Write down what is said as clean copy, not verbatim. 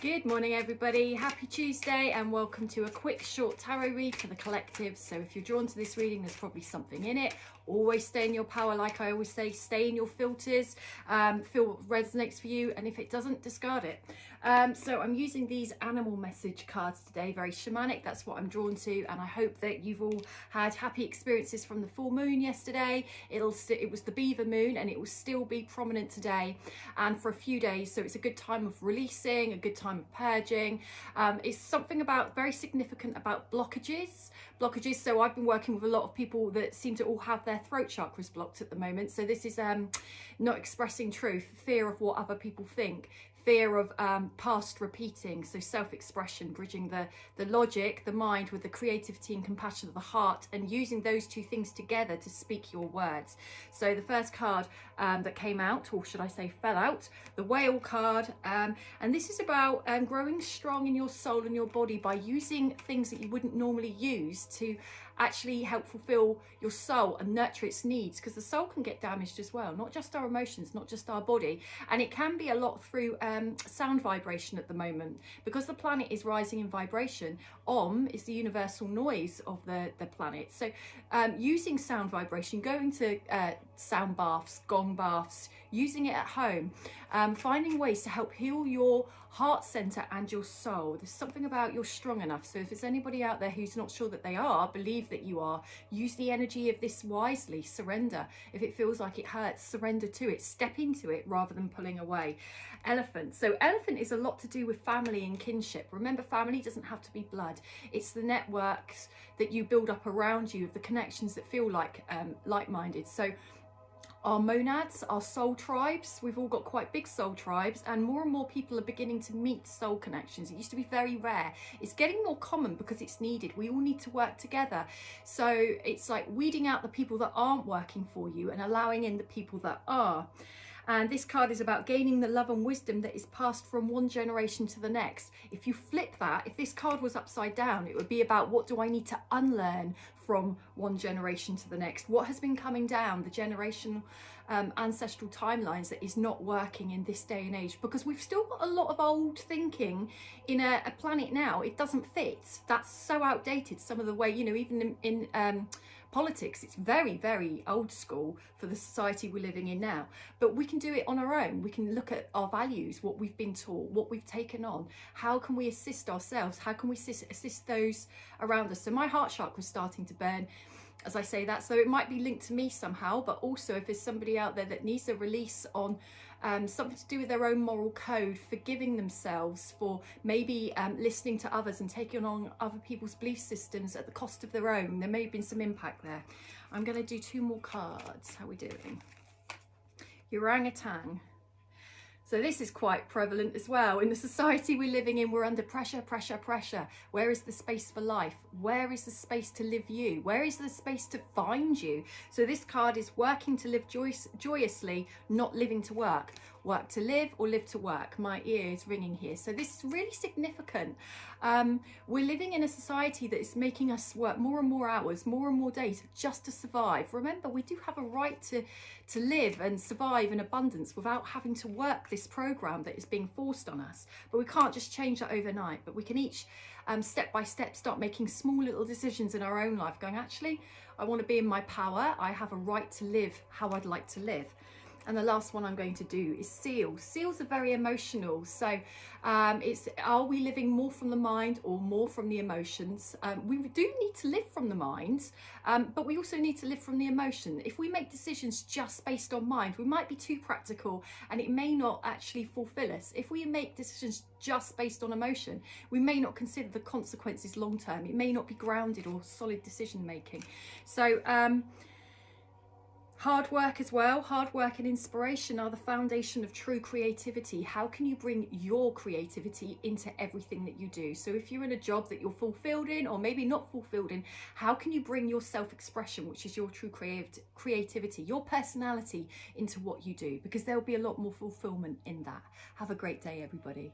Good morning everybody, happy Tuesday and welcome to a quick short tarot read for the collective. So if you're drawn to this reading, there's probably something in it. Always stay in your power, like I always say, stay in your filters, feel what resonates for you, and if it doesn't, discard it. So I'm using these animal message cards today, very shamanic, that's what I'm drawn to, and I hope that you've all had happy experiences from the full moon yesterday. It was the beaver moon and it will still be prominent today and for a few days, so it's a good time of releasing, a good time of purging. It's something about very significant about blockages. So I've been working with a lot of people that seem to all have their throat chakras blocked at the moment. So this is not expressing truth, fear of what other people think, fear of past repeating, so self-expression, bridging the logic, the mind with the creativity and compassion of the heart, and using those two things together to speak your words. So the first card that came out, or should I say fell out, the whale card, and this is about growing strong in your soul and your body by using things that you wouldn't normally use to actually help fulfill your soul and nurture its needs, because the soul can get damaged as well, not just our emotions, not just our body, and it can be a lot through sound vibration at the moment, because the planet is rising in vibration. Om is the universal noise of the planet, so using sound vibration, going to sound baths, gong baths, using it at home, finding ways to help heal your heart center and your soul. There's something about you're strong enough. So if there's anybody out there who's not sure that they are, believe that you are. Use the energy of this wisely. Surrender. If it feels like it hurts, surrender to it. Step into it rather than pulling away. Elephant. So elephant is a lot to do with family and kinship. Remember, family doesn't have to be blood. It's the networks that you build up around you, the connections that feel like like-minded. So our monads, our soul tribes, we've all got quite big soul tribes, and more people are beginning to meet soul connections. It used to be very rare. It's getting more common because it's needed. We all need to work together. So it's like weeding out the people that aren't working for you and allowing in the people that are. And this card is about gaining the love and wisdom that is passed from one generation to the next. If you flip that, if this card was upside down, it would be about what do I need to unlearn from one generation to the next? What has been coming down, the generational ancestral timelines that is not working in this day and age? Because we've still got a lot of old thinking in a planet now. It doesn't fit. That's so outdated. Some of the way, you know, even in politics, it's very old school for the society we're living in now, but we can do it on our own. We can look at our values, what we've been taught, what we've taken on. How can we assist ourselves? How can we assist those around us? So my heart chakra is starting to burn as I say that, so it might be linked to me somehow, but also if there's somebody out there that needs a release on something to do with their own moral code, forgiving themselves for maybe listening to others and taking on other people's belief systems at the cost of their own. There may have been some impact there. I'm going to do two more cards. How are we doing? Orangutan. So this is quite prevalent as well. In the society we're living in, we're under pressure. Where is the space for life? Where is the space to live you? Where is the space to find you? So this card is working to live joyously, not living to work. Work to live or live to work. My ear is ringing here. So this is really significant. We're living in a society that is making us work more and more hours, more and more days just to survive. Remember, we do have a right to live and survive in abundance without having to work this program that is being forced on us. But we can't just change that overnight, but we can each step by step start making small little decisions in our own life, going, actually, I want to be in my power. I have a right to live how I'd like to live. And the last one I'm going to do is seals. Seals are very emotional. So it's, are we living more from the mind or more from the emotions? We do need to live from the mind, but we also need to live from the emotion. If we make decisions just based on mind, we might be too practical and it may not actually fulfill us. If we make decisions just based on emotion, we may not consider the consequences long term. It may not be grounded or solid decision making. So hard work as well. Hard work and inspiration are the foundation of true creativity. How can you bring your creativity into everything that you do? So if you're in a job that you're fulfilled in, or maybe not fulfilled in, how can you bring your self-expression, which is your true creativity, your personality, into what you do? Because there'll be a lot more fulfillment in that. Have a great day, everybody.